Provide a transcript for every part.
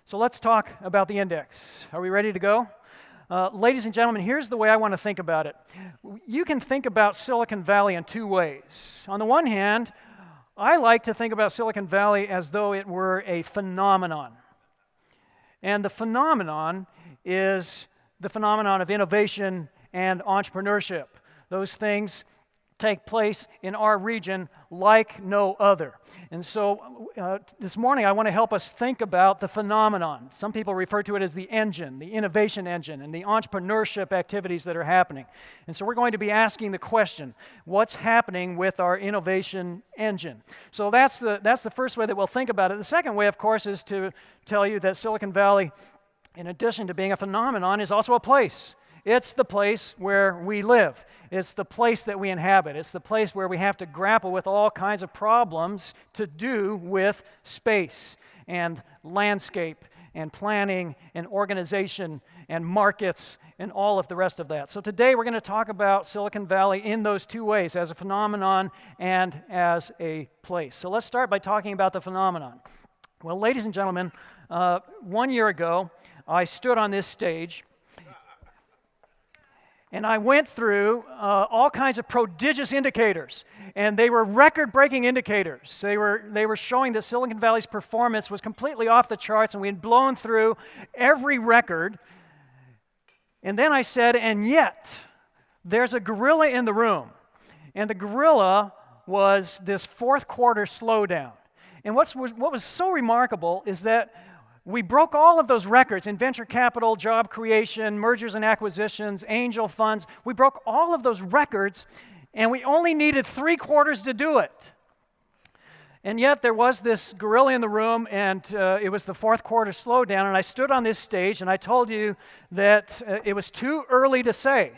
So let's talk about the index. Are we ready to go? Ladies and gentlemen, here's the way I want to think about it. You can think about Silicon Valley in two ways. On the one hand, I like to think about Silicon Valley as though it were a phenomenon. And the phenomenon is the phenomenon of innovation and entrepreneurship. Those things take place in our region like no other. And so this morning I want to help us think about the phenomenon. Some people refer to it as the engine, the innovation engine, and the entrepreneurship activities that are happening. And so we're going to be asking the question, what's happening with our innovation engine? So that's the first way that we'll think about it. The second way, of course, is to tell you that Silicon Valley, in addition to being a phenomenon, is also a place. It's the place where we live. It's the place that we inhabit. It's the place where we have to grapple with all kinds of problems to do with space and landscape and planning and organization and markets and all of the rest of that. So today we're going to talk about Silicon Valley in those two ways, as a phenomenon and as a place. So let's start by talking about the phenomenon. Well, ladies and gentlemen, 1 year ago, I stood on this stage and I went through all kinds of prodigious indicators, and they were record-breaking indicators. They were showing that Silicon Valley's performance was completely off the charts, and we had blown through every record. And then I said, and yet, there's a gorilla in the room. And the gorilla was this fourth quarter slowdown. And what was so remarkable is that we broke all of those records in venture capital, job creation, mergers and acquisitions, angel funds. We broke all of those records, and we only needed 3 quarters to do it. And yet there was this gorilla in the room, and it was the fourth quarter slowdown, and I stood on this stage, and I told you that it was too early to say.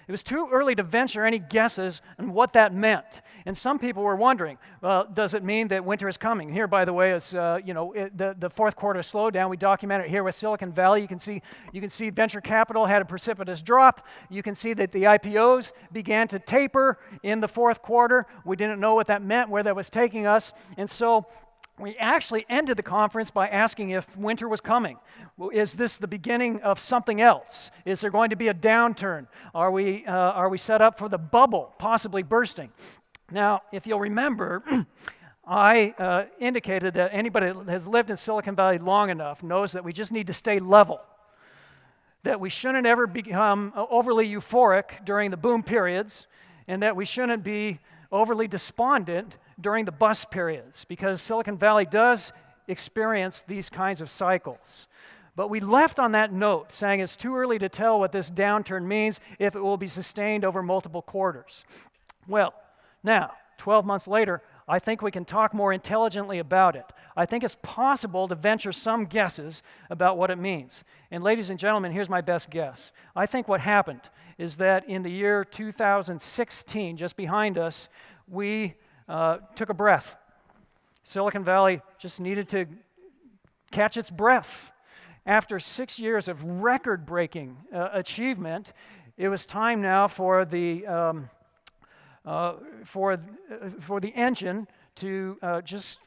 It was too early to venture any guesses on what that meant. And some people were wondering, well, does it mean that winter is coming? Here, by the way, is the fourth quarter slowdown. We document it here with Silicon Valley. You can see venture capital had a precipitous drop. You can see that the IPOs began to taper in the fourth quarter. We didn't know what that meant, where that was taking us. And so we actually ended the conference by asking if winter was coming. Is this the beginning of something else? Is there going to be a downturn? Are we set up for the bubble possibly bursting? Now, if you'll remember, I indicated that anybody that has lived in Silicon Valley long enough knows that we just need to stay level, that we shouldn't ever become overly euphoric during the boom periods, and that we shouldn't be overly despondent during the bust periods, because Silicon Valley does experience these kinds of cycles. But we left on that note, saying it's too early to tell what this downturn means, if it will be sustained over multiple quarters. Well, now, 12 months later, I think we can talk more intelligently about it. I think it's possible to venture some guesses about what it means. And ladies and gentlemen, here's my best guess. I think what happened is that in the year 2016, just behind us, we took a breath. Silicon Valley just needed to catch its breath. After 6 years of record-breaking achievement, it was time now for the engine to just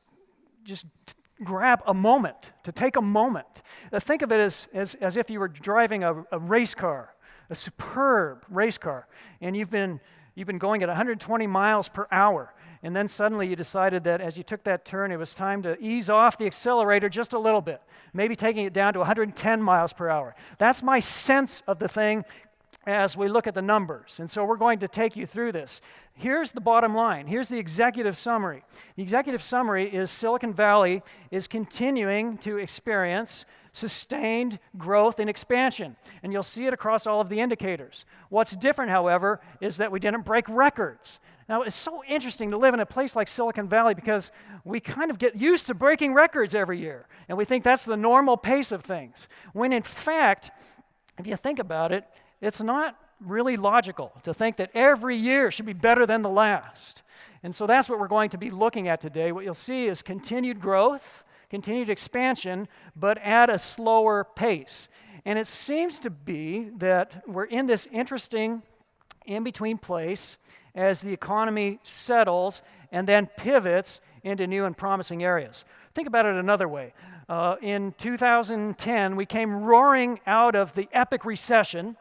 grab a moment, to take a moment. Think of it as if you were driving a race car, a superb race car, and you've been going at 120 miles per hour. And then suddenly you decided that as you took that turn, it was time to ease off the accelerator just a little bit, maybe taking it down to 110 miles per hour. That's my sense of the thing as we look at the numbers. And so we're going to take you through this. Here's the bottom line. Here's the executive summary. The executive summary is Silicon Valley is continuing to experience sustained growth and expansion. And you'll see it across all of the indicators. What's different, however, is that we didn't break records. Now, it's so interesting to live in a place like Silicon Valley because we kind of get used to breaking records every year, and we think that's the normal pace of things. When in fact, if you think about it, it's not really logical to think that every year should be better than the last. And so that's what we're going to be looking at today. What you'll see is continued growth, continued expansion, but at a slower pace. And it seems to be that we're in this interesting in-between place as the economy settles and then pivots into new and promising areas. Think about it another way. In 2010, we came roaring out of the epic recession,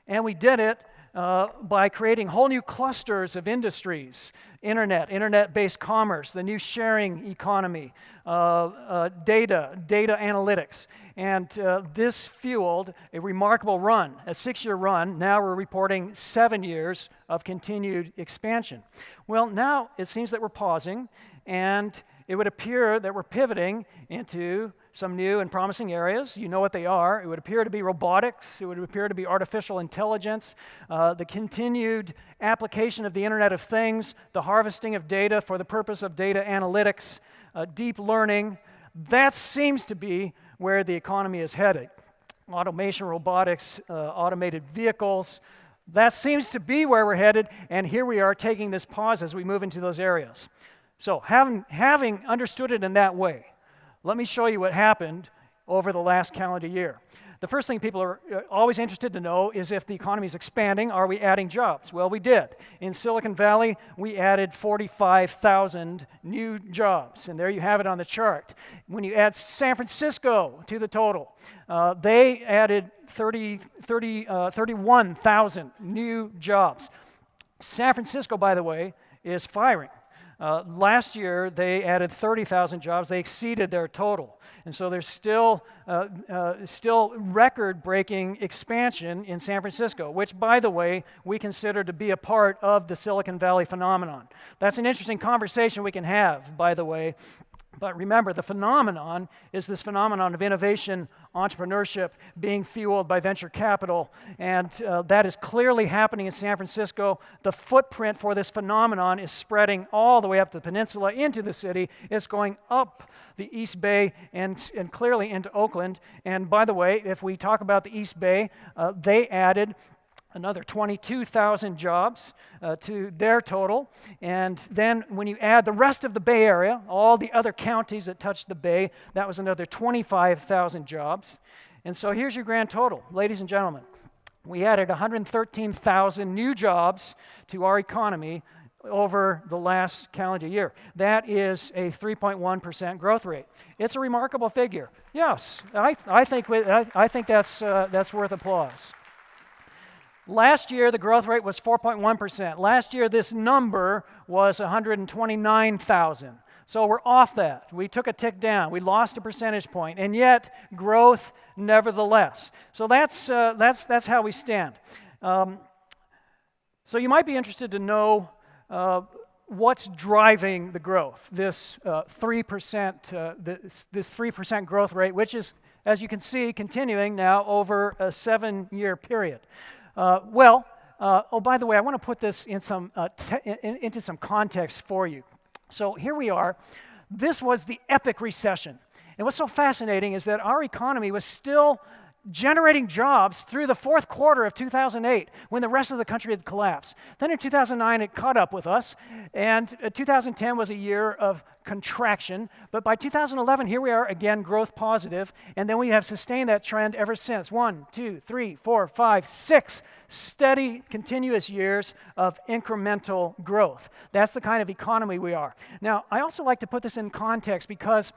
and we did it by creating whole new clusters of industries: internet-based commerce, the new sharing economy, data analytics. And this fueled a remarkable run, a 6-year run. Now we're reporting 7 years of continued expansion. Well, now it seems that we're pausing, and it would appear that we're pivoting into some new and promising areas. You know what they are. It would appear to be robotics. It would appear to be artificial intelligence, the continued application of the Internet of Things, the harvesting of data for the purpose of data analytics, deep learning. That seems to be where the economy is headed. Automation, robotics, automated vehicles. That seems to be where we're headed, and here we are taking this pause as we move into those areas. So having understood it in that way, let me show you what happened over the last calendar year. The first thing people are always interested to know is if the economy is expanding, are we adding jobs? Well, we did. In Silicon Valley, we added 45,000 new jobs, and there you have it on the chart. When you add San Francisco to the total, they added 31,000 new jobs. San Francisco, by the way, is firing. Last year, they added 30,000 jobs. They exceeded their total. And so there's still record-breaking expansion in San Francisco, which, by the way, we consider to be a part of the Silicon Valley phenomenon. That's an interesting conversation we can have, by the way. But remember, the phenomenon is this phenomenon of innovation, entrepreneurship being fueled by venture capital, and that is clearly happening in San Francisco. The footprint for this phenomenon is spreading all the way up the peninsula into the city. It's going up the East Bay and clearly into Oakland. And by the way, if we talk about the East Bay, they added another 22,000 jobs to their total. And then when you add the rest of the Bay Area, all the other counties that touch the Bay, that was another 25,000 jobs. And so here's your grand total. Ladies and gentlemen, we added 113,000 new jobs to our economy over the last calendar year. That is a 3.1% growth rate. It's a remarkable figure. Yes, I think that's worth applause. Last year, the growth rate was 4.1%. Last year, this number was 129,000. So we're off that. We took a tick down. We lost a percentage point, and yet growth nevertheless. So that's how we stand. So you might be interested to know what's driving the growth. This 3%, this 3% growth rate, which is, as you can see, continuing now over a 7-year period. By the way, I want to put this in into some context for you. So here we are. This was the epic recession. And what's so fascinating is that our economy was still generating jobs through the fourth quarter of 2008 when the rest of the country had collapsed. Then in 2009, it caught up with us, and 2010 was a year of contraction. But by 2011, here we are again, growth positive, and then we have sustained that trend ever since. 1, 2, 3, 4, 5, 6 steady, continuous years of incremental growth. That's the kind of economy we are. Now, I also like to put this in context because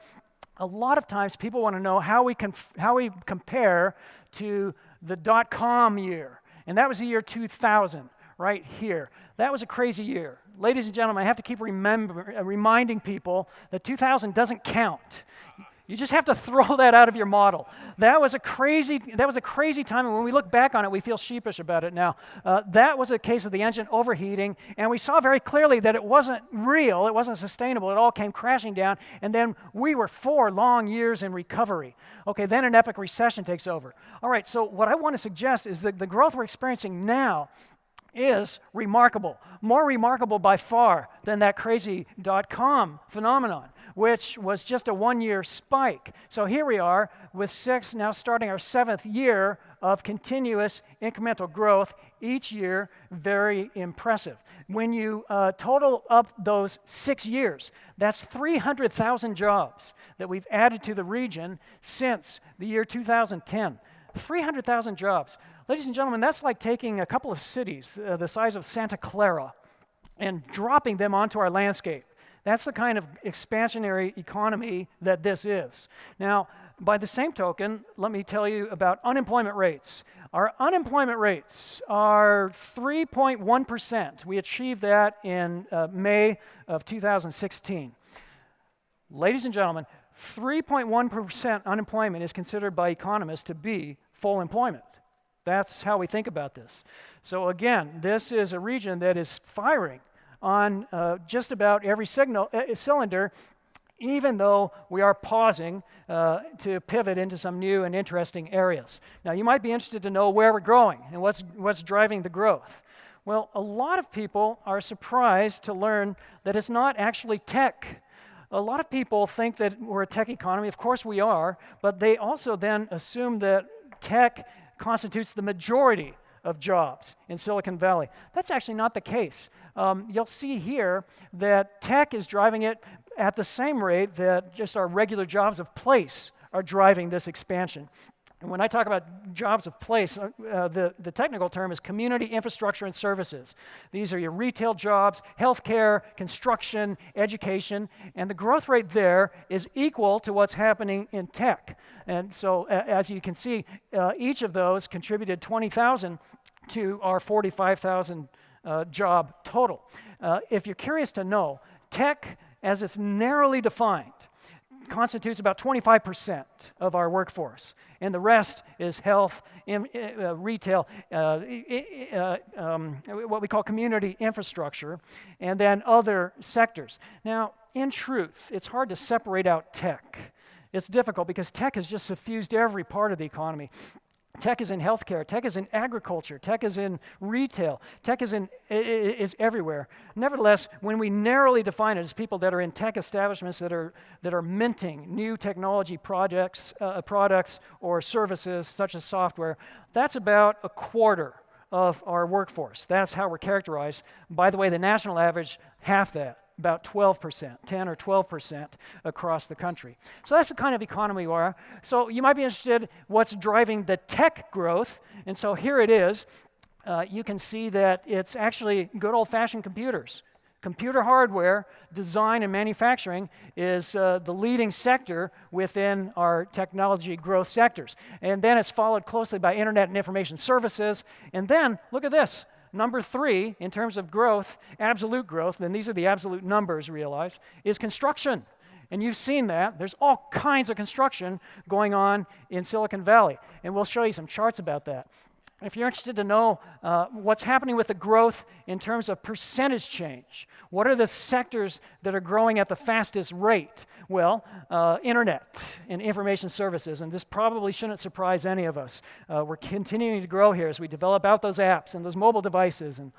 a lot of times people want to know how we compare to the dot-com year. And that was the year 2000, right here. That was a crazy year. Ladies and gentlemen, I have to keep reminding people that 2000 doesn't count. You just have to throw that out of your model. That was a crazy time, and when we look back on it, we feel sheepish about it now. That was a case of the engine overheating, and we saw very clearly that it wasn't real, it wasn't sustainable, it all came crashing down, and then we were 4 long years in recovery. Okay, then an epic recession takes over. All right, so what I want to suggest is that the growth we're experiencing now is remarkable, more remarkable by far than that crazy dot-com phenomenon, which was just a 1-year spike. So here we are with 6, now starting our 7th year of continuous incremental growth, each year very impressive. When you total up those 6 years, that's 300,000 jobs that we've added to the region since the year 2010. 300,000 jobs. Ladies and gentlemen, that's like taking a couple of cities the size of Santa Clara and dropping them onto our landscape. That's the kind of expansionary economy that this is. Now, by the same token, let me tell you about unemployment rates. Our unemployment rates are 3.1%. We achieved that in May of 2016. Ladies and gentlemen, 3.1% unemployment is considered by economists to be full employment. That's how we think about this. So again, this is a region that is firing on just about every cylinder, even though we are pausing to pivot into some new and interesting areas. Now, you might be interested to know where we're growing and what's driving the growth. Well, a lot of people are surprised to learn that it's not actually tech. A lot of people think that we're a tech economy. Of course we are, but they also then assume that tech constitutes the majority of jobs in Silicon Valley. That's actually not the case. You'll see here that tech is driving it at the same rate that just our regular jobs of place are driving this expansion. And when I talk about jobs of place, the technical term is community infrastructure and services. These are your retail jobs, healthcare, construction, education, and the growth rate there is equal to what's happening in tech. And so as you can see, each of those contributed 20,000 to our 45,000 job total. If you're curious to know, tech, as it's narrowly defined, constitutes about 25% of our workforce, and the rest is health, retail, what we call community infrastructure, and then other sectors. Now, in truth, it's hard to separate out tech. It's difficult because tech has just suffused every part of the economy. Tech is in healthcare, tech is in agriculture, tech is in retail, tech is everywhere. Nevertheless, when we narrowly define it as people that are in tech establishments that are minting new technology products or services such as software, that's about a quarter of our workforce. That's how we're characterized. By the way, the national average, half that. About 12%, 10 or 12% across the country. So that's the kind of economy we are. So you might be interested what's driving the tech growth. And so here it is. You can see that it's actually good old-fashioned computers. Computer hardware, design, and manufacturing is the leading sector within our technology growth sectors. And then it's followed closely by internet and information services. And then, look at this. Number 3, in terms of growth, absolute growth, and these are the absolute numbers, realize, is construction. And you've seen that. There's all kinds of construction going on in Silicon Valley. And we'll show you some charts about that. If you're interested to know what's happening with the growth in terms of percentage change, what are the sectors that are growing at the fastest rate? Well, internet and information services, and this probably shouldn't surprise any of us. We're continuing to grow here as we develop out those apps and those mobile devices and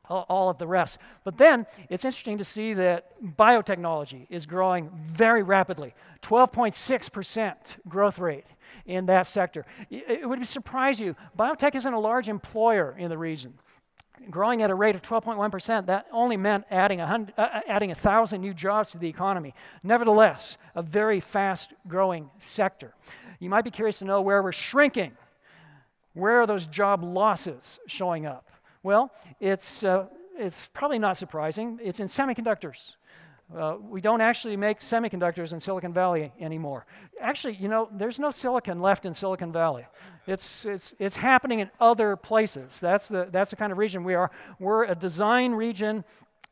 all of the rest. But then it's interesting to see that biotechnology is growing very rapidly, 12.6% growth rate in that sector. It would surprise you, biotech isn't a large employer in the region. Growing at a rate of 12.1%, that only meant adding 1,000 new jobs to the economy. Nevertheless, a very fast-growing sector. You might be curious to know where we're shrinking. Where are those job losses showing up? Well, it's probably not surprising. It's in semiconductors. We don't actually make semiconductors in Silicon Valley anymore. Actually, you know, there's no silicon left in Silicon Valley. It's happening in other places. That's the kind of region we are. We're a design region.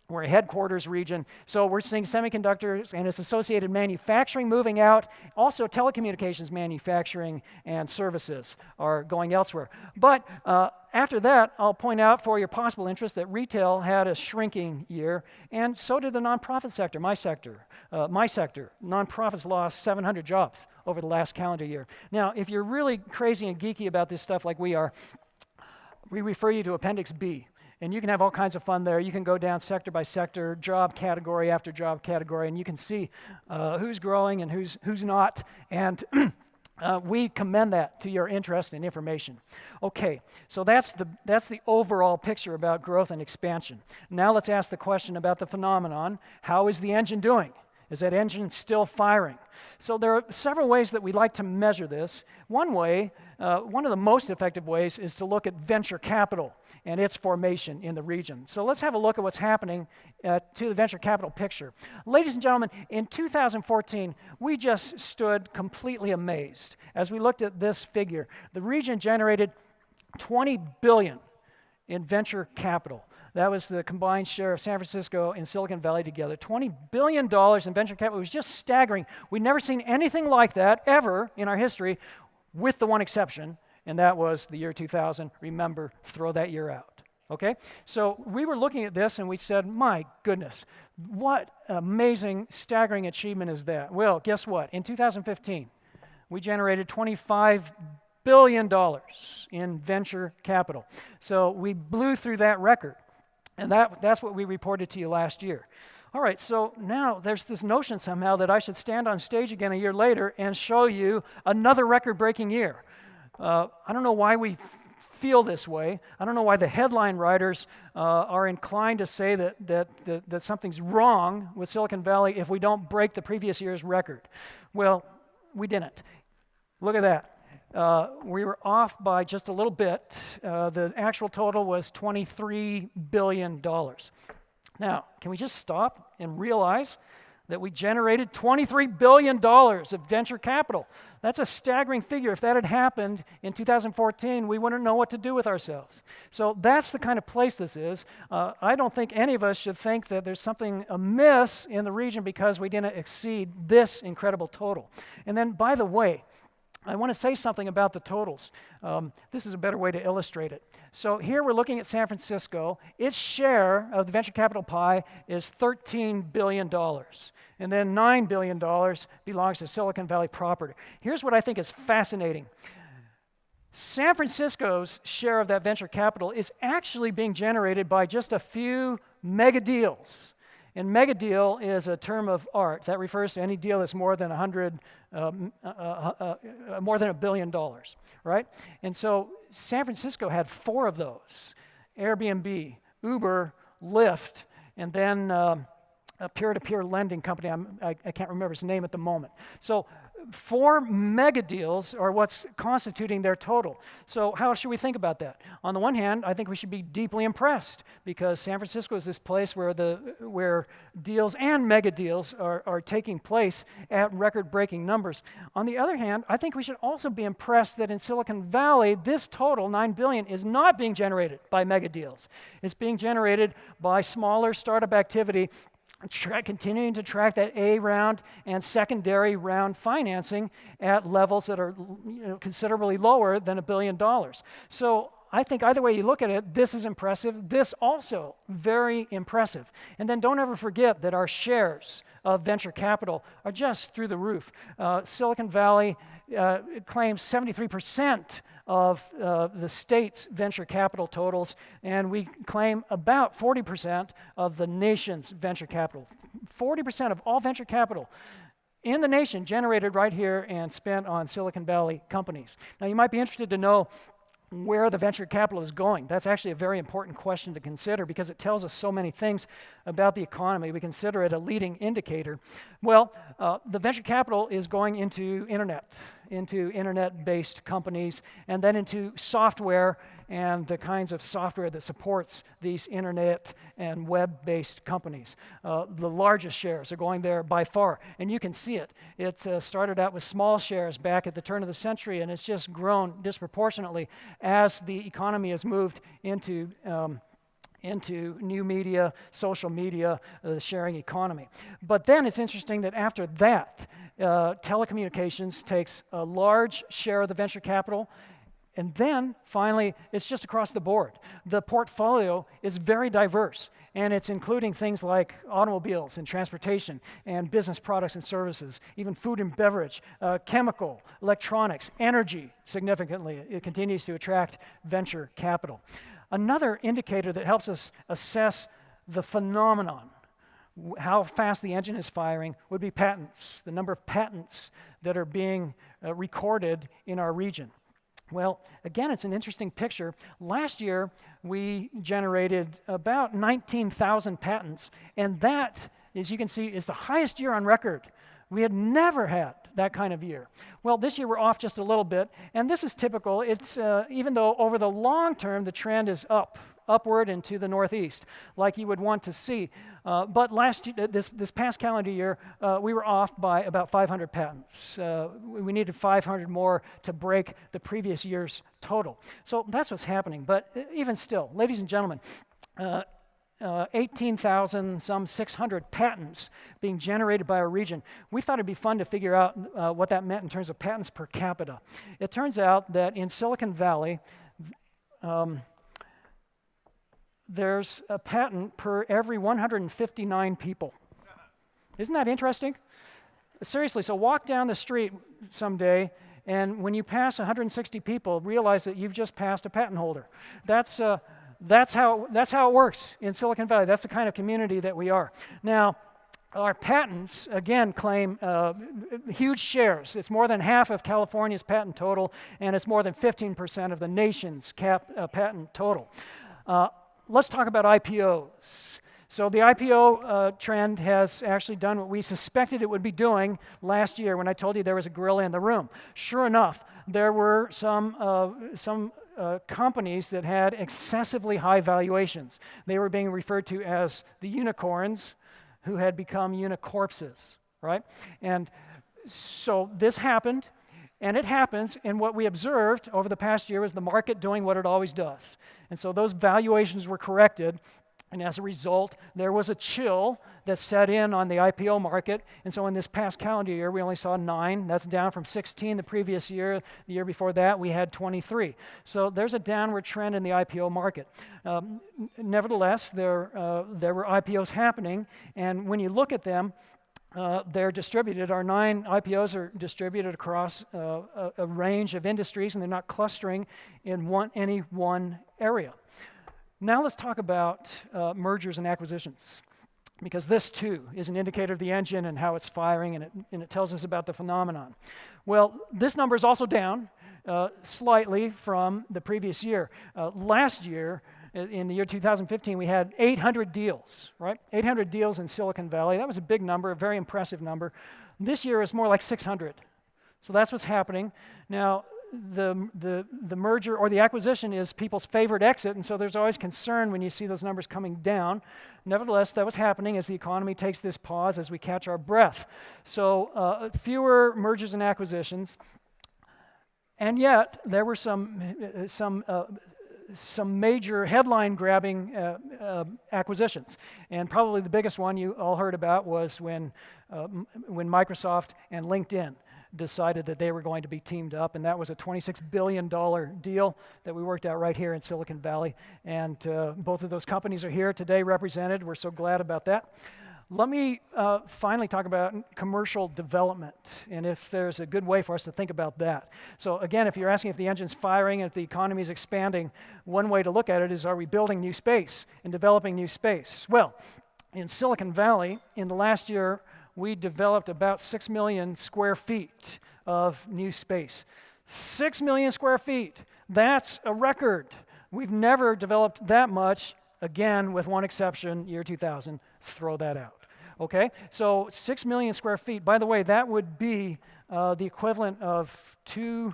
We're a headquarters region. So we're seeing semiconductors and its associated manufacturing moving out. Also, telecommunications manufacturing and services are going elsewhere. But after that, I'll point out for your possible interest that retail had a shrinking year, and so did the nonprofit sector, my sector. Nonprofits lost 700 jobs over the last calendar year. Now, if you're really crazy and geeky about this stuff like we are, we refer you to Appendix B. And you can have all kinds of fun there. You can go down sector by sector, job category after job category, and you can see who's growing and who's not. And we commend that to your interest and information. Okay, so that's the overall picture about growth and expansion. Now let's ask the question about the phenomenon. How is the engine doing? Is that engine still firing? So there are several ways that we like to measure this. One way, one of the most effective ways, is to look at venture capital and its formation in the region. So let's have a look at what's happening to the venture capital picture. Ladies and gentlemen, in 2014, we just stood completely amazed as we looked at this figure. The region generated $20 billion in venture capital. That was the combined share of San Francisco and Silicon Valley together. $20 billion in venture capital. It was just staggering. We'd never seen anything like that ever in our history, with the one exception, and that was the year 2000. Remember, throw that year out. Okay? So we were looking at this and we said, my goodness, what amazing, staggering achievement is that? Well, guess what? In 2015, we generated $25 billion in venture capital. So we blew through that record. And that's what we reported to you last year. All right, so now there's this notion somehow that I should stand on stage again a year later and show you another record-breaking year. I don't know why we feel this way. I don't know why the headline writers are inclined to say that something's wrong with Silicon Valley if we don't break the previous year's record. Well, we didn't. Look at that. We were off by just a little bit. The actual total was $23 billion. Now, can we just stop and realize that we generated $23 billion of venture capital? That's a staggering figure. If that had happened in 2014, we wouldn't know what to do with ourselves. So that's the kind of place this is. I don't think any of us should think that there's something amiss in the region because we didn't exceed this incredible total. And then, by the way, I want to say something about the totals. This is a better way to illustrate it. So here we're looking at San Francisco. Its share of the venture capital pie is $13 billion. And then $9 billion belongs to Silicon Valley proper. Here's what I think is fascinating. San Francisco's share of that venture capital is actually being generated by just a few mega deals. And mega deal is a term of art that refers to any deal that's more than more than $1 billion, right? And so San Francisco had 4 of those: Airbnb, Uber, Lyft, and then a peer-to-peer lending company. I can't remember its name at the moment. So 4 mega deals are what's constituting their total. So how should we think about that? On the one hand, I think we should be deeply impressed because San Francisco is this place where deals and mega deals are taking place at record-breaking numbers. On the other hand, I think we should also be impressed that in Silicon Valley, this total, $9 billion, is not being generated by mega deals. It's being generated by smaller startup activity, continuing to track that A round and secondary round financing at levels that are considerably lower than $1 billion. So I think either way you look at it, this is impressive. This also very impressive. And then don't ever forget that our shares of venture capital are just through the roof. Silicon Valley claims 73% of the state's venture capital totals, and we claim about 40% of the nation's venture capital. 40% of all venture capital in the nation generated right here and spent on Silicon Valley companies. Now, you might be interested to know where the venture capital is going. That's actually a very important question to consider because it tells us so many things about the economy. We consider it a leading indicator. Well, the venture capital is going into internet-based companies, and then into software and the kinds of software that supports these internet and web-based companies. The largest shares are going there by far, and you can see it. It started out with small shares back at the turn of the century, and it's just grown disproportionately as the economy has moved into new media, social media, the sharing economy. But then it's interesting that after that, telecommunications takes a large share of the venture capital, and then finally, it's just across the board. The portfolio is very diverse, and it's including things like automobiles and transportation and business products and services, even food and beverage, chemical, electronics, energy, significantly. It continues to attract venture capital. Another indicator that helps us assess the phenomenon, how fast the engine is firing, would be patents, the number of patents that are being recorded in our region. Well, again, it's an interesting picture. Last year, we generated about 19,000 patents, and that as you can see, is the highest year on record. We had never had that kind of year. Well, this year we're off just a little bit, and this is typical. It's even though over the long term the trend is upward and to the northeast, like you would want to see. But this past calendar year, we were off by about 500 patents. We needed 500 more to break the previous year's total. So that's what's happening. But even still, ladies and gentlemen, 18,600 patents being generated by our region. We thought it'd be fun to figure out what that meant in terms of patents per capita. It turns out that in Silicon Valley, there's a patent per every 159 people. Isn't that interesting? Seriously, so walk down the street someday, and when you pass 160 people, realize that you've just passed a patent holder. That's how it works in Silicon Valley. That's the kind of community that we are. Now, our patents, again, claim huge shares. It's more than half of California's patent total, and it's more than 15% of the nation's patent total. Let's talk about IPOs. So the IPO trend has actually done what we suspected it would be doing last year when I told you there was a gorilla in the room. Sure enough, there were some companies that had excessively high valuations. They were being referred to as the unicorns who had become unicorpses, right? And so this happened, and it happens, and what we observed over the past year was the market doing what it always does. And so those valuations were corrected, and as a result, there was a chill that set in on the IPO market. And so in this past calendar year, we only saw 9. That's down from 16 the previous year. The year before that, we had 23. So there's a downward trend in the IPO market. Nevertheless, there were IPOs happening, and when you look at them, they're distributed. Our 9 IPOs are distributed across a range of industries, and they're not clustering in any one area. Now let's talk about mergers and acquisitions, because this too is an indicator of the engine and how it's firing, and it tells us about the phenomenon. Well, this number is also down slightly from the previous year. Last year, in the year 2015, we had 800 deals, right? 800 deals in Silicon Valley. That was a big number, a very impressive number. This year is more like 600. So that's what's happening. Now, the merger or the acquisition is people's favorite exit, and so there's always concern when you see those numbers coming down. Nevertheless, that was happening as the economy takes this pause as we catch our breath. So fewer mergers and acquisitions, and yet there were some major headline-grabbing acquisitions, and probably the biggest one you all heard about was when Microsoft and LinkedIn decided that they were going to be teamed up, and that was a $26 billion deal that we worked out right here in Silicon Valley, and both of those companies are here today represented. We're so glad about that. Let me finally talk about commercial development, and if there's a good way for us to think about that. So again, if you're asking if the engine's firing and if the economy is expanding, one way to look at it is, are we building new space and developing new space? Well, in Silicon Valley, in the last year, we developed about 6 million square feet of new space. 6 million square feet, that's a record. We've never developed that much, again, with one exception, year 2000, throw that out. Okay, so 6 million square feet. By the way, that would be the equivalent of 2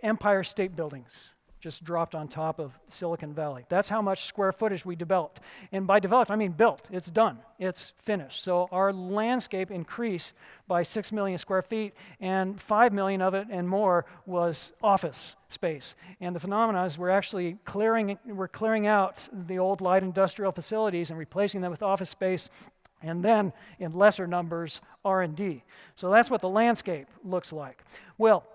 Empire State Buildings just dropped on top of Silicon Valley. That's how much square footage we developed. And by developed, I mean built. It's done. It's finished. So our landscape increased by 6 million square feet, and 5 million of it and more was office space. And the phenomenon is we're actually clearing out the old light industrial facilities and replacing them with office space, and then in lesser numbers, R&D. So that's what the landscape looks like. Well,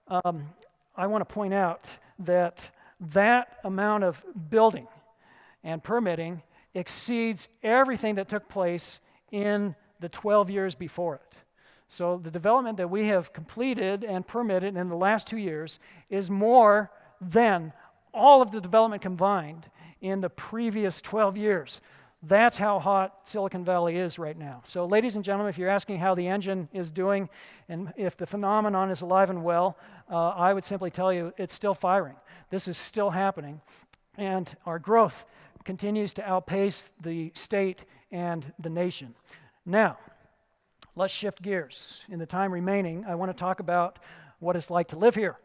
I want to point out that amount of building and permitting exceeds everything that took place in the 12 years before it. So the development that we have completed and permitted in the last 2 years is more than all of the development combined in the previous 12 years. That's how hot Silicon Valley is right now. So ladies and gentlemen, if you're asking how the engine is doing and if the phenomenon is alive and well, I would simply tell you it's still firing. This is still happening. And our growth continues to outpace the state and the nation. Now, let's shift gears. In the time remaining, I want to talk about what it's like to live here.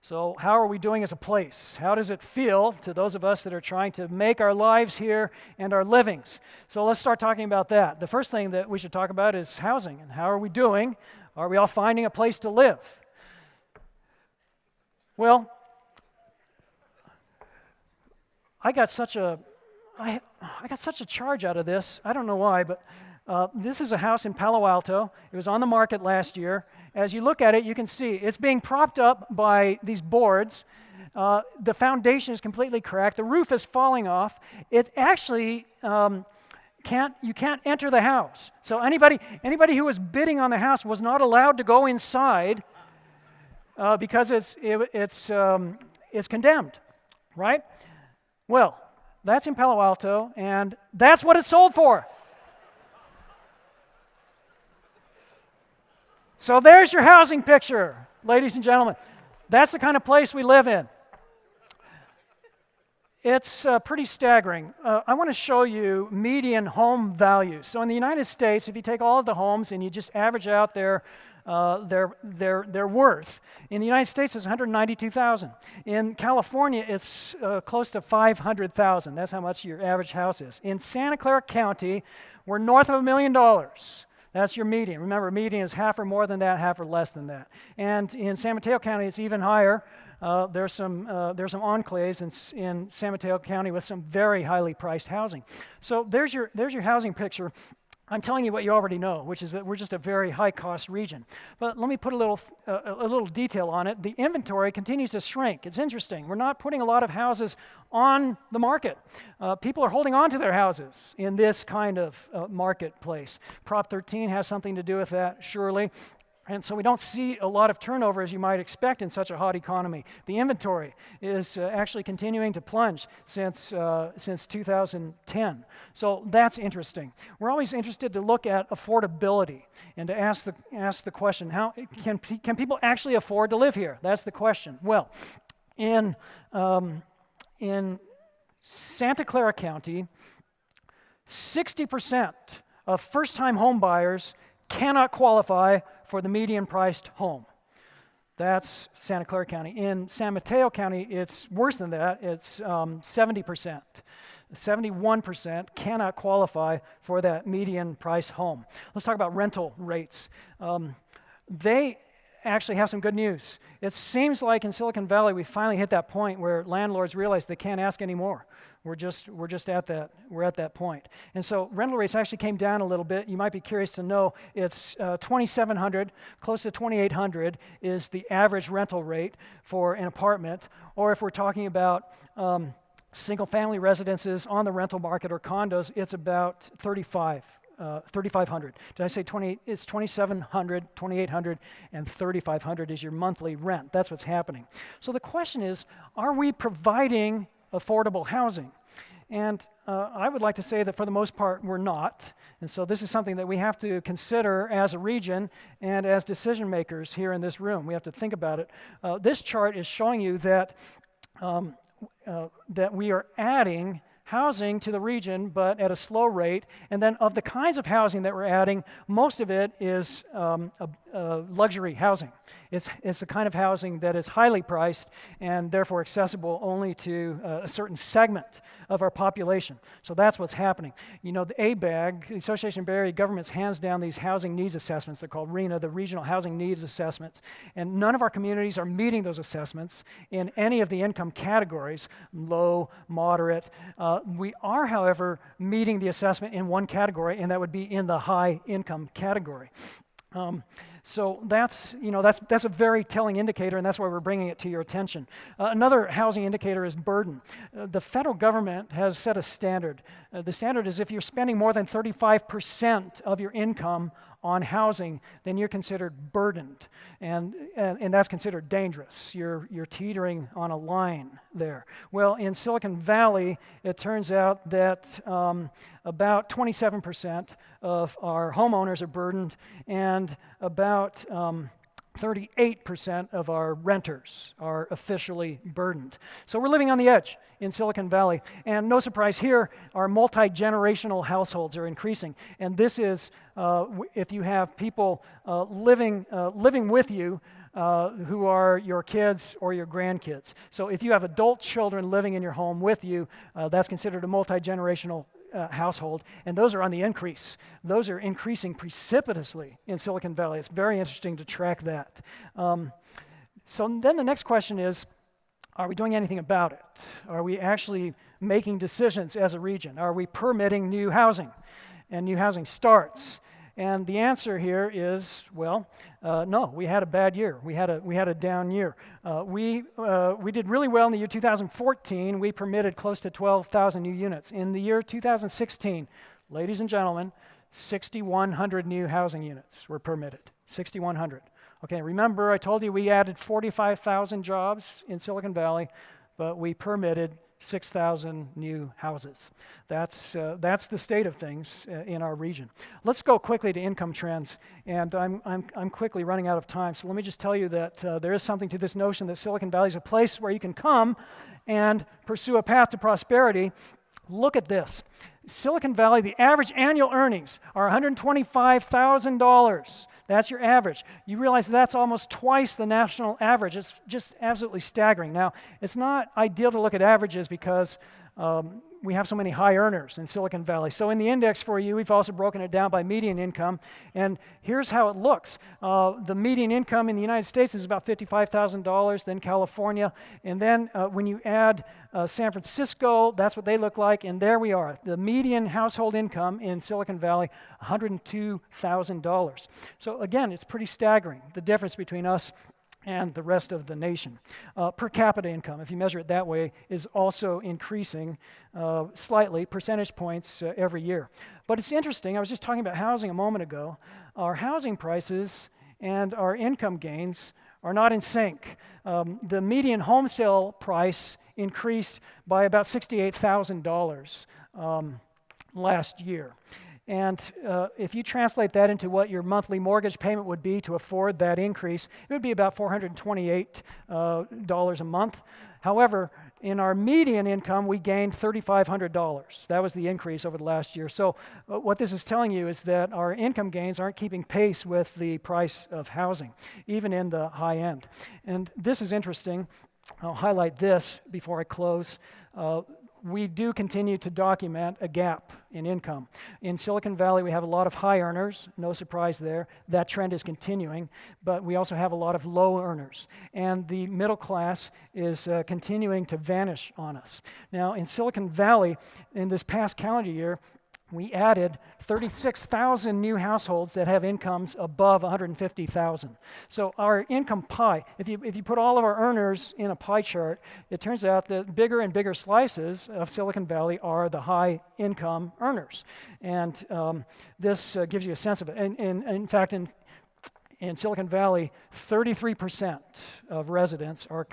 So how are we doing as a place? How does it feel to those of us that are trying to make our lives here and our livings? So let's start talking about that. The first thing that we should talk about is housing. And how are we doing? Are we all finding a place to live? Well, I got such a charge out of this. I don't know why, but this is a house in Palo Alto. It was on the market last year. As you look at it, you can see it's being propped up by these boards. The foundation is completely cracked. The roof is falling off. It actually you can't enter the house. So anybody who was bidding on the house was not allowed to go inside because it's condemned, right? Well, that's in Palo Alto, and that's what it's sold for. So there's your housing picture, ladies and gentlemen. That's the kind of place we live in. It's pretty staggering. I want to show you median home values. So in the United States, if you take all of the homes and you just average out their worth, in the United States it's $192,000. In California, it's close to $500,000. That's how much your average house is. In Santa Clara County, we're north of $1 million. That's your median. Remember, median is half or more than that, half or less than that. And in San Mateo County, it's even higher. There's some enclaves in San Mateo County with some very highly priced housing. So there's your housing picture. I'm telling you what you already know, which is that we're just a very high-cost region. But let me put a little detail on it. The inventory continues to shrink. It's interesting. We're not putting a lot of houses on the market. People are holding on to their houses in this kind of marketplace. Prop 13 has something to do with that, surely. And so we don't see a lot of turnover as you might expect in such a hot economy. The inventory is actually continuing to plunge since 2010. So that's interesting. We're always interested to look at affordability and to ask the question, how can people actually afford to live here? That's the question. Well, in Santa Clara County, 60% of first-time home buyers cannot qualify for the median-priced home. That's Santa Clara County. In San Mateo County, it's worse than that. It's 70%. 71% cannot qualify for that median-price home. Let's talk about rental rates. They actually have some good news. It seems like in Silicon Valley we finally hit that point where landlords realize they can't ask anymore. We're just at that point. And so rental rates actually came down a little bit. You might be curious to know it's $2,700, close to $2,800 is the average rental rate for an apartment. Or if we're talking about single-family residences on the rental market or condos, it's about $3,500. Did I say 20? It's $2,700, $2,800, and $3,500 is your monthly rent. That's what's happening. So the question is, are we providing affordable housing? And I would like to say that for the most part, we're not. And so this is something that we have to consider as a region and as decision makers here in this room. We have to think about it. This chart is showing you that we are adding housing to the region, but at a slow rate. And then of the kinds of housing that we're adding, most of it is luxury housing. It's the kind of housing that is highly priced and therefore accessible only to a certain segment of our population. So that's what's happening. You know, the ABAG, the Association of Bay Area Governments, hands down these housing needs assessments. They're called RHNA, the Regional Housing Needs Assessments. And none of our communities are meeting those assessments in any of the income categories, low, moderate. We are, however, meeting the assessment in one category, and that would be in the high income category. So that's a very telling indicator, and that's why we're bringing it to your attention. Another housing indicator is burden. The federal government has set a standard. The standard is if you're spending more than 35% of your income on housing, then you're considered burdened, and that's considered dangerous. You're teetering on a line there. Well, in Silicon Valley, it turns out that about 27% of our homeowners are burdened, and about 38% of our renters are officially burdened. So we're living on the edge in Silicon Valley. And no surprise here, our multi-generational households are increasing. And this is if you have people living with you who are your kids or your grandkids. So if you have adult children living in your home with you, that's considered a multi-generational household, and those are on the increase. Those are increasing precipitously in Silicon Valley. It's very interesting to track that. So then the next question is, are we doing anything about it? Are we actually making decisions as a region? Are we permitting new housing and new housing starts? And the answer here is, well, no. We had a bad year. We had a down year. We did really well in the year 2014. We permitted close to 12,000 new units. In the year 2016, ladies and gentlemen, 6,100 new housing units were permitted. 6,100. Okay, remember I told you we added 45,000 jobs in Silicon Valley, but we permitted 6,000 new houses. That's the state of things in our region. Let's go quickly to income trends, and I'm quickly running out of time. So let me just tell you that there is something to this notion that Silicon Valley is a place where you can come and pursue a path to prosperity. Look at this. Silicon Valley, the average annual earnings are $125,000. That's your average. You realize that's almost twice the national average. It's just absolutely staggering. Now, it's not ideal to look at averages because we have so many high earners in Silicon Valley. So in the index for you, we've also broken it down by median income. And here's how it looks. The median income in the United States is about $55,000, then California. And then when you add San Francisco, that's what they look like. And there we are. The median household income in Silicon Valley, $102,000. So again, it's pretty staggering, the difference between us and the rest of the nation. Per capita income, if you measure it that way, is also increasing slightly, percentage points every year. But it's interesting, I was just talking about housing a moment ago. Our housing prices and our income gains are not in sync. The median home sale price increased by about $68,000 last year. And if you translate that into what your monthly mortgage payment would be to afford that increase, it would be about $428 a month. However, in our median income, we gained $3,500. That was the increase over the last year. So what this is telling you is that our income gains aren't keeping pace with the price of housing, even in the high end. And this is interesting. I'll highlight this before I close. We do continue to document a gap in income. In Silicon Valley, we have a lot of high earners, no surprise there. That trend is continuing, but we also have a lot of low earners. And the middle class is continuing to vanish on us. Now, in Silicon Valley, in this past calendar year, we added 36,000 new households that have incomes above 150,000. So our income pie, if you put all of our earners in a pie chart, it turns out that bigger and bigger slices of Silicon Valley are the high income earners. And this gives you a sense of it. And in fact, in Silicon Valley, 33% of residents are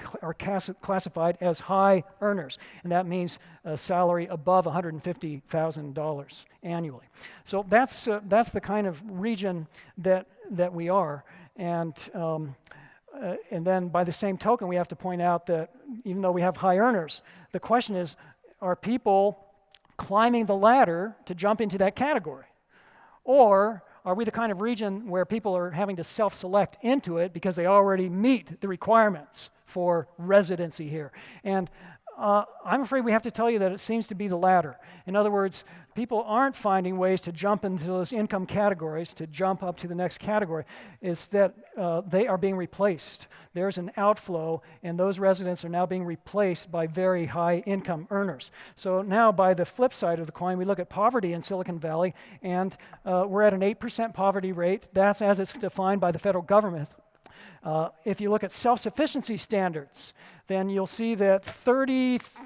classified as high earners, and that means a salary above $150,000 annually. So that's the kind of region that we are, and then by the same token, we have to point out that even though we have high earners, the question is, are people climbing the ladder to jump into that category, or are we the kind of region where people are having to self-select into it because they already meet the requirements for residency here? And I'm afraid we have to tell you that it seems to be the latter. In other words, people aren't finding ways to jump into those income categories, to jump up to the next category. It's that they are being replaced. There's an outflow, and those residents are now being replaced by very high income earners. So now, by the flip side of the coin, we look at poverty in Silicon Valley, and we're at an 8% poverty rate. That's as it's defined by the federal government. If you look at self-sufficiency standards, then you'll see that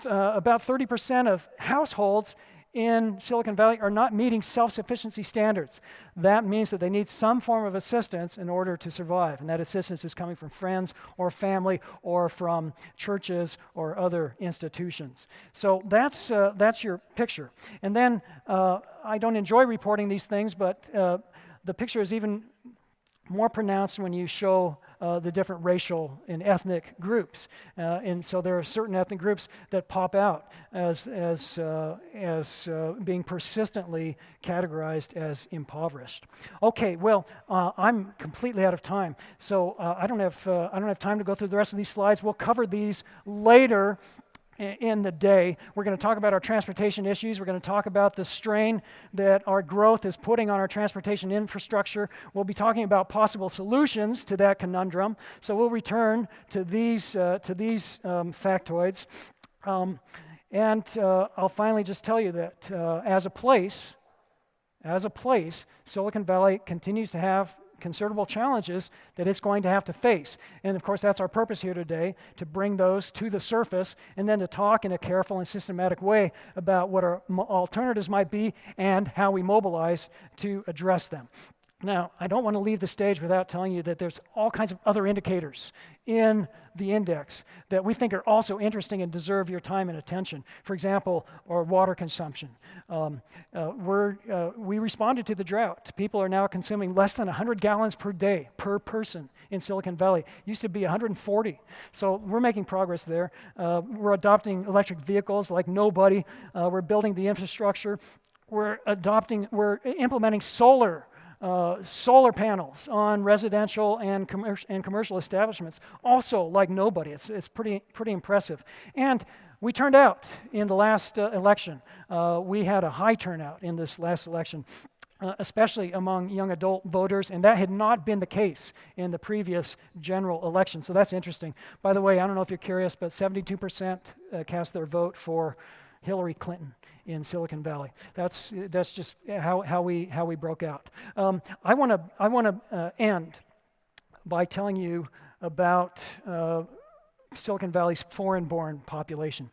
about 30% of households in Silicon Valley are not meeting self-sufficiency standards. That means that they need some form of assistance in order to survive, and that assistance is coming from friends or family or from churches or other institutions. So that's your picture. And then I don't enjoy reporting these things, but the picture is even more pronounced when you show the different racial and ethnic groups. And so there are certain ethnic groups that pop out as being persistently categorized as impoverished. Okay, well, I'm completely out of time, so I don't have time to go through the rest of these slides. We'll cover these later in the day. We're going to talk about our transportation issues. We're going to talk about the strain that our growth is putting on our transportation infrastructure. We'll be talking about possible solutions to that conundrum. So we'll return to these factoids. And I'll finally just tell you that as a place, Silicon Valley continues to have considerable challenges that it's going to have to face. And of course, that's our purpose here today, to bring those to the surface and then to talk in a careful and systematic way about what our alternatives might be and how we mobilize to address them. Now, I don't want to leave the stage without telling you that there's all kinds of other indicators in the index that we think are also interesting and deserve your time and attention. For example, our water consumption. We responded to the drought. People are now consuming less than 100 gallons per day per person in Silicon Valley. It used to be 140. So we're making progress there. We're adopting electric vehicles like nobody. We're building the infrastructure. We're implementing solar panels on residential and commercial establishments, also like nobody. It's pretty impressive. And we turned out in the last election. We had a high turnout in this last election, especially among young adult voters, and that had not been the case in the previous general election. So that's interesting. By the way, I don't know if you're curious, but 72% cast their vote for Hillary Clinton in Silicon Valley. That's just how we broke out. I want to end by telling you about Silicon Valley's foreign-born population,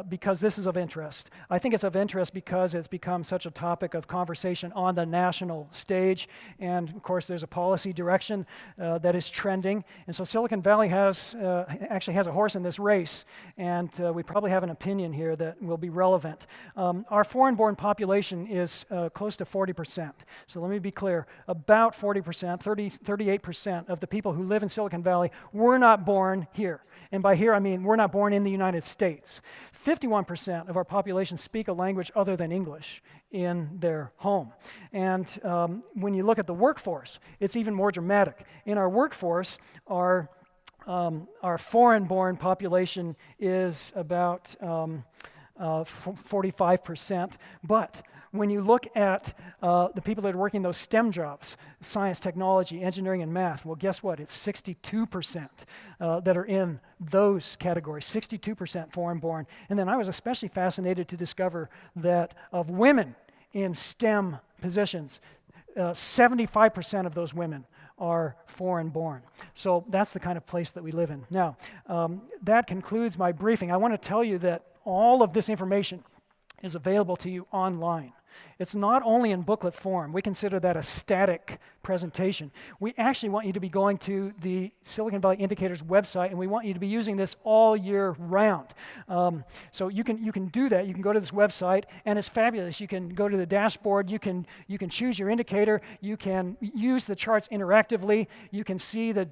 because this is of interest. I think it's of interest because it's become such a topic of conversation on the national stage, and of course there's a policy direction that is trending, and so Silicon Valley actually has a horse in this race, and we probably have an opinion here that will be relevant. Our foreign-born population is close to 40%, so let me be clear, about 40%, 38% of the people who live in Silicon Valley were not born here. And by here, I mean we're not born in the United States. 51% of our population speak a language other than English in their home. And when you look at the workforce, it's even more dramatic. In our workforce, our foreign-born population is about 45%, but when you look at the people that are working those STEM jobs, science, technology, engineering, and math, well, guess what? It's 62% that are in those categories, 62% foreign-born. And then I was especially fascinated to discover that of women in STEM positions, 75% of those women are foreign-born. So that's the kind of place that we live in. Now, that concludes my briefing. I want to tell you that all of this information is available to you online. It's not only in booklet form. We consider that a static presentation. We actually want you to be going to the Silicon Valley Indicators website, and we want you to be using this all year round. So you can do that. You can go to this website, and it's fabulous. You can go to the dashboard. You can choose your indicator. You can use the charts interactively. You can see the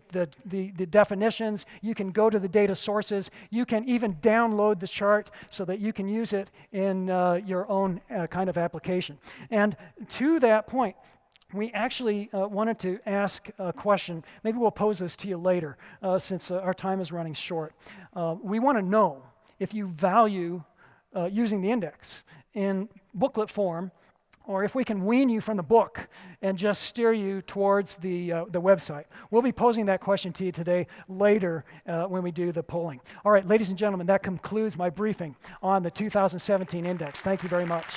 definitions. You can go to the data sources. You can even download the chart so that you can use it in your own kind of application. And to that point, we actually wanted to ask a question. Maybe we'll pose this to you later since our time is running short. We want to know if you value using the index in booklet form, or if we can wean you from the book and just steer you towards the website. We'll be posing that question to you today later when we do the polling. All right, ladies and gentlemen, that concludes my briefing on the 2017 index. Thank you very much.